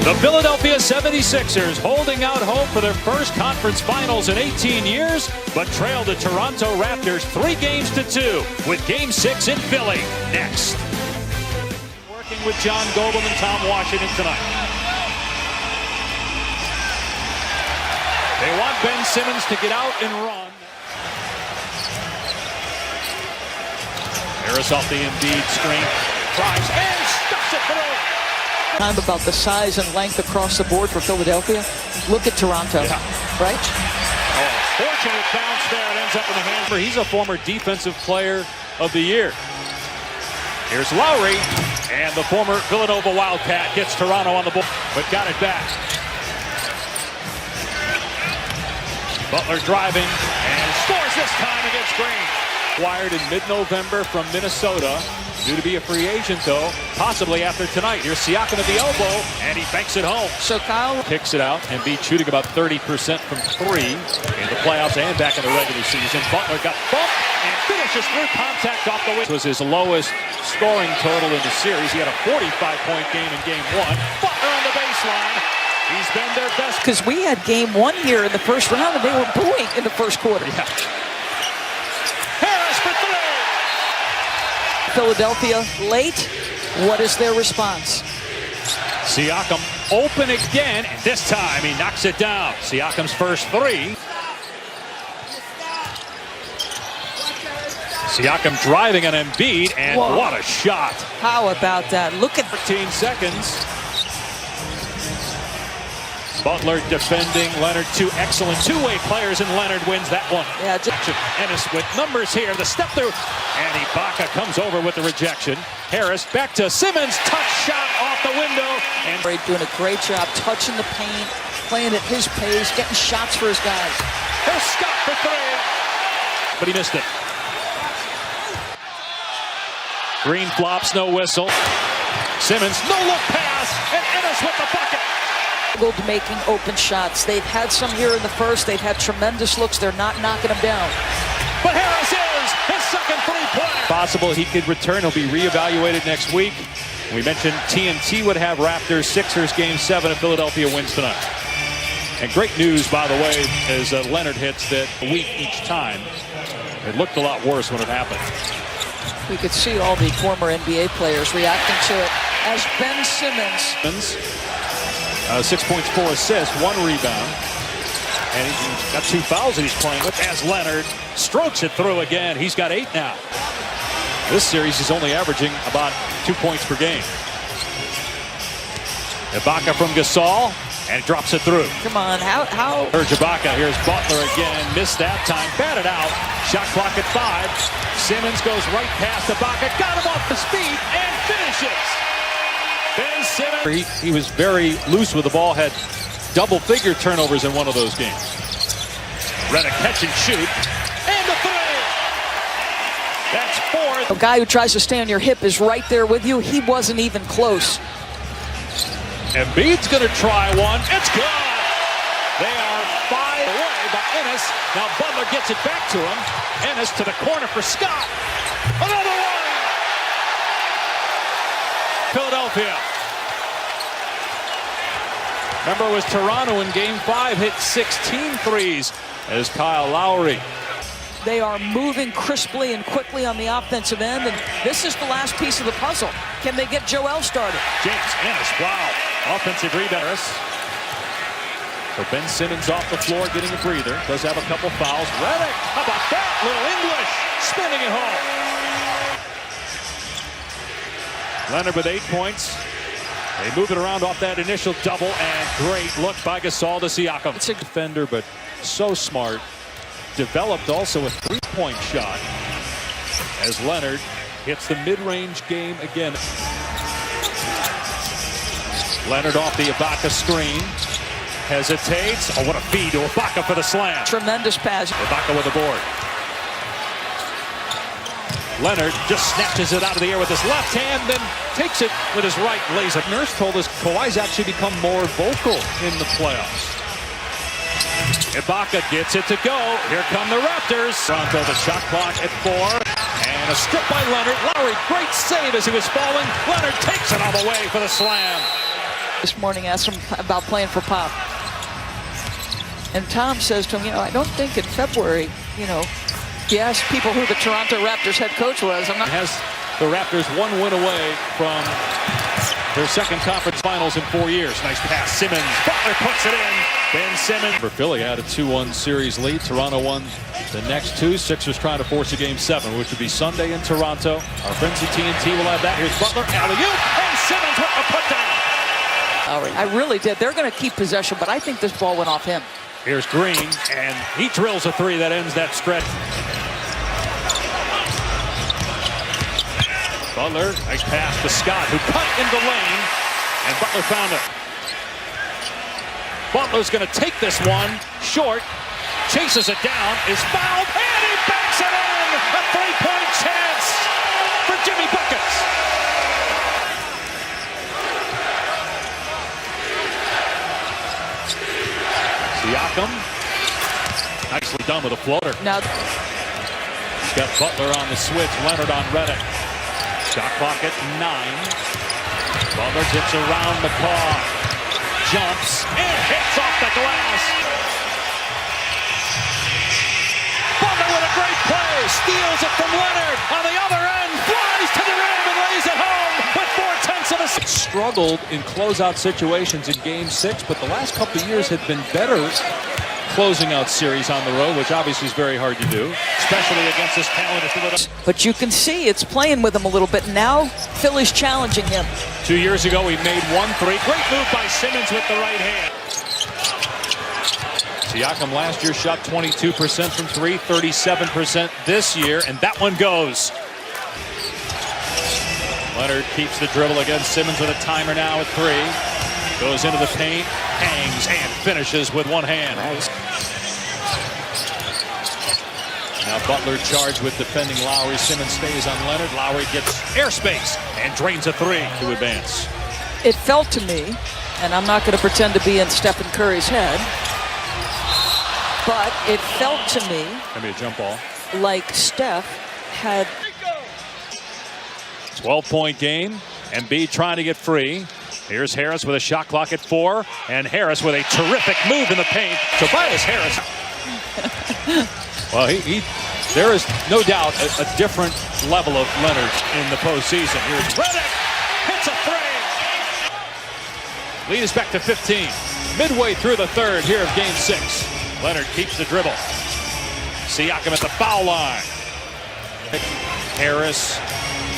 The Philadelphia 76ers holding out hope for their first conference finals in 18 years, but trailed the Toronto Raptors 3-2 with Game 6 in Philly next. Working with John Goble and Tom Washington tonight. They want Ben Simmons to get out and run. Harris off the Embiid screen, drives and stuffs it through. Time about the size and length across the board for Philadelphia. Look at Toronto, right? Oh, fortunate bounce there. It ends up in the hand. He's a former defensive player of the year. Here's Lowry, and the former Villanova Wildcat gets Toronto on the board, but got it back. Butler driving and scores this time against Green. Acquired in mid-November from Minnesota. Due to be a free agent, though, possibly after tonight. Here's Siakam at the elbow, and he banks it home. So Kyle kicks it out, and Embiid shooting about 30% from three in the playoffs and back in the regular season. Butler got bumped and finishes through contact off the wing. This was his lowest scoring total in the series. He had a 45-point game in Game 1. Butler on the baseline. He's been their best. Because we had Game 1 here in the first round, and they were booing in the first quarter. Yeah. Harris for three. Philadelphia late. What is their response? Siakam open again, and this time he knocks it down. Siakam's first three. Siakam driving on Embiid, and whoa, what a shot. How about that? Look at 13 seconds. Butler defending Leonard. Two excellent two-way players, and Leonard wins that one. Yeah, Ennis with numbers here. The step through, and Ibaka comes over with the rejection. Harris back to Simmons. Touch shot off the window. And doing a great job touching the paint, playing at his pace, getting shots for his guys. Here's Scott for three, but he missed it. Green flops, no whistle. Simmons, no look pass, and Ennis with the bucket. Making open shots. They've had some here in the first. They've had tremendous looks. They're not knocking them down. But Harris is his second three-pointer. Possible he could return. He'll be reevaluated next week. We mentioned TNT would have Raptors Sixers Game 7 if Philadelphia wins tonight. And great news, by the way, as Leonard hits that a week each time. It looked a lot worse when it happened. We could see all the former NBA players reacting to it as Ben Simmons. 6 points, 4 assists, 1 rebound. And he's got 2 fouls that he's playing with as Leonard strokes it through again. He's got 8 now. This series he's only averaging about 2 points per game. Ibaka from Gasol and drops it through. Come on, how? Here's Ibaka, here's Butler again. Missed that time, batted out. Shot clock at 5. Simmons goes right past Ibaka, got him off his feet and finishes. Ben Simmons. He was very loose with the ball, had double-figure turnovers in one of those games. Redick catch and shoot, and the three. That's 4. A guy who tries to stay on your hip is right there with you. He wasn't even close. Embiid's going to try one. It's good. They are 5 away by Ennis. Now Butler gets it back to him. Ennis to the corner for Scott. Another one. Philadelphia. Remember, it was Toronto in Game 5, hit 16 threes as Kyle Lowry. They are moving crisply and quickly on the offensive end, and this is the last piece of the puzzle. Can they get Joel started? James Ennis, wow. Offensive rebound. So Ben Simmons off the floor getting a breather. Does have a couple fouls. Redick, how about that? Little English, spinning it home. Leonard with 8 points. They move it around off that initial double, and great look by Gasol to Siakam. It's a defender, but so smart. Developed also a three-point shot as Leonard hits the mid-range game again. Leonard off the Ibaka screen. Hesitates. Oh, what a feed to Ibaka for the slam. Tremendous pass. Ibaka with the board. Leonard just snatches it out of the air with his left hand, then takes it with his right, lays it. Nurse told us Kawhi's actually become more vocal in the playoffs. Ibaka gets it to go. Here come the Raptors. Toronto, the shot clock at 4. And a strip by Leonard. Lowry, great save as he was falling. Leonard takes it all the way for the slam. This morning asked him about playing for Pop. And Tom says to him, I don't think in February, he asked people who the Toronto Raptors head coach was. Has the Raptors one win away from their second conference finals in 4 years. Nice pass. Simmons. Butler puts it in. Ben Simmons. For Philly had a 2-1 series lead. Toronto won the next two. Sixers trying to force a game 7, which would be Sunday in Toronto. Our friends at TNT will have that. Here's Butler. Alley-oop. And Simmons with the putdown. I really did. They're going to keep possession, but I think this ball went off him. Here's Green, and he drills a 3 that ends that stretch. Butler, nice pass to Scott, who cut into lane, and Butler found it. Butler's going to take this one short, chases it down, is fouled, and he banks it in! A 3-point chance for Jimmy Buckets. Siakam, nicely done with a floater. Now, he's got Butler on the switch, Leonard on Redick. Shot clock at 9. Butler dips around McCaw, jumps, and hits off the glass. Butler with a great play, steals it from Leonard on the other end, flies to the rim and lays it home with 4/10 of a second. Struggled in closeout situations in Game 6, but the last couple of years had been better closing out series on the road, which obviously is very hard to do, especially against this talented Philadelphia. But you can see it's playing with him a little bit. Now Philly's challenging him. 2 years ago, he made 1-3. Great move by Simmons with the right hand. Siakam last year shot 22% from 3, 37% this year, and that one goes. Leonard keeps the dribble against Simmons with a timer now at 3. Goes into the paint, hangs, and finishes with one hand. Nice. Now Butler charged with defending Lowry. Simmons stays on Leonard. Lowry gets airspace and drains a 3 to advance. It felt to me, and I'm not going to pretend to be in Stephen Curry's head, but it felt to me Gonna be a jump ball. like Steph had 12-point game. Embiid trying to get free. Here's Harris with a shot clock at 4, and Harris with a terrific move in the paint. Tobias Harris. Well, there is no doubt a different level of Leonard in the postseason. Here's Redick, hits a 3. Lead is back to 15. Midway through the third here of Game 6. Leonard keeps the dribble. Siakam at the foul line. Harris,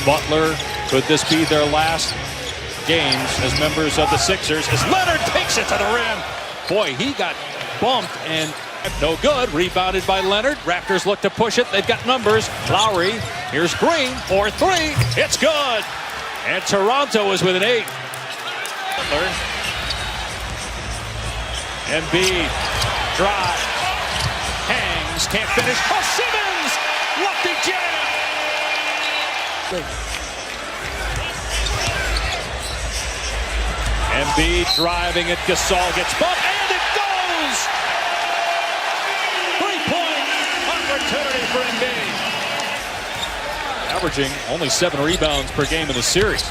Butler, could this be their last games as members of the Sixers as Leonard takes it to the rim? Boy, he got bumped and no good. Rebounded by Leonard. Raptors look to push it. They've got numbers. Lowry, here's Green for 3. It's good. And Toronto is with an 8. Butler. Embiid, drive, hangs, can't finish. Oh, Simmons, lefty jam. Embiid driving at Gasol, gets bumped, and it goes! 3-point opportunity for Embiid. Averaging only 7 rebounds per game in the series.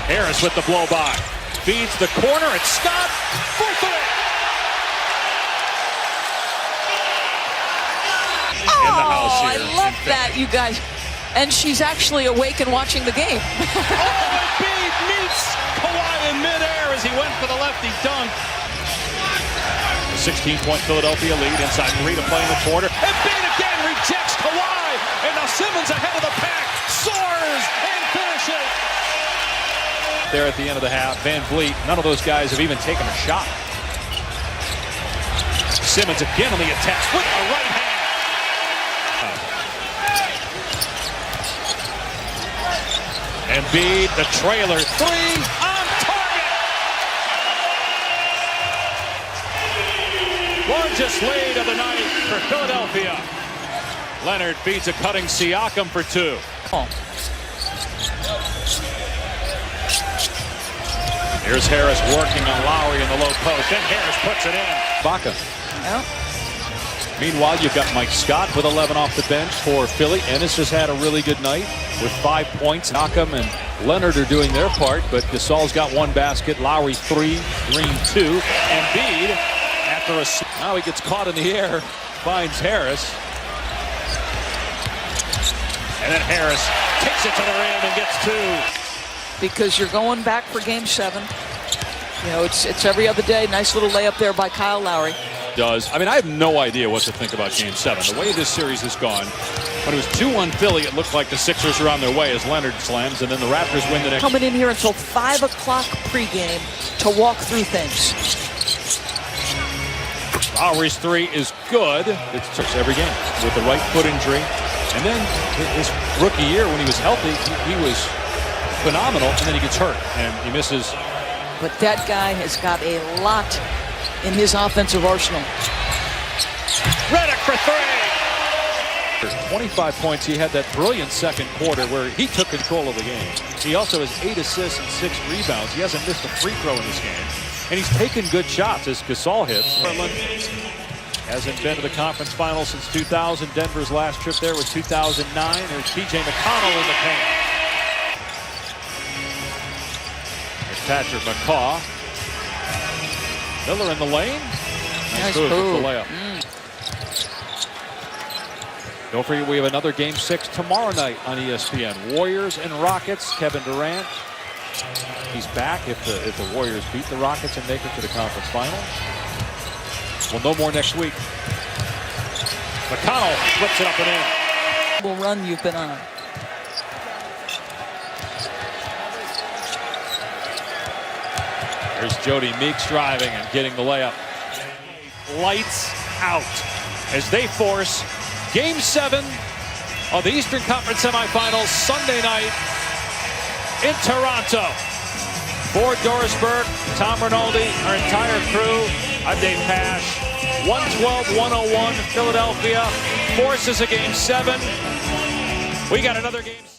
Harris with the blow-by. Feeds the corner, it's Scott for 3. In the house here. I love that, you guys. And she's actually awake and watching the game. Embiid meets Kawhi in midair as he went for the lefty dunk. A 16-point Philadelphia lead inside 3 to play in the quarter. Embiid again rejects Kawhi. And now Simmons ahead of the pack. Soars and finishes. There at the end of the half, Van Vliet, none of those guys have even taken a shot. Simmons again on the attack with the right hand. Embiid, the trailer 3 on target. Largest lead of the night for Philadelphia. Leonard beats a cutting Siakam for 2. Here's Harris working on Lowry in the low post. Then Harris puts it in. Baca. Yeah. Meanwhile, you've got Mike Scott with 11 off the bench for Philly. Ennis has had a really good night with 5 points. Siakam and Leonard are doing their part, but Gasol's got one basket, Lowry 3, Green 2, Embiid after a... Now he gets caught in the air, finds Harris. And then Harris takes it to the rim and gets 2. Because you're going back for game 7. You know, it's every other day. Nice little layup there by Kyle Lowry. Does. I mean, I have no idea what to think about game 7. The way this series has gone, when it was 2-1 Philly, it looked like the Sixers were on their way as Leonard slams, and then the Raptors win the next. Coming in here until 5 o'clock pregame to walk through things. Lowry's 3 is good. It's every game with the right foot injury. And then his rookie year, when he was healthy, he was phenomenal, and then he gets hurt, and he misses. But that guy has got a lot in his offensive arsenal. Redick for 3. 25 points. He had that brilliant second quarter where he took control of the game. He also has 8 assists and 6 rebounds. He hasn't missed a free throw in this game. And he's taken good shots as Gasol hits. Hasn't been to the conference finals since 2000. Denver's last trip there was 2009. There's T.J. McConnell in the paint. There's Patrick McCaw. Miller in the lane. Nice move with the layup. Don't forget, we have another Game 6 tomorrow night on ESPN. Warriors and Rockets. Kevin Durant. He's back if the Warriors beat the Rockets and make it to the conference final. We'll know more next week. McConnell flips it up and in. Will run you've been on. There's Jody Meeks driving and getting the layup. Lights out as they force Game 7 of the Eastern Conference semifinals Sunday night in Toronto. For Dorisberg, Tom Rinaldi, our entire crew, I'm Dave Pash. 112-101 Philadelphia forces a Game 7. We got another Game 7.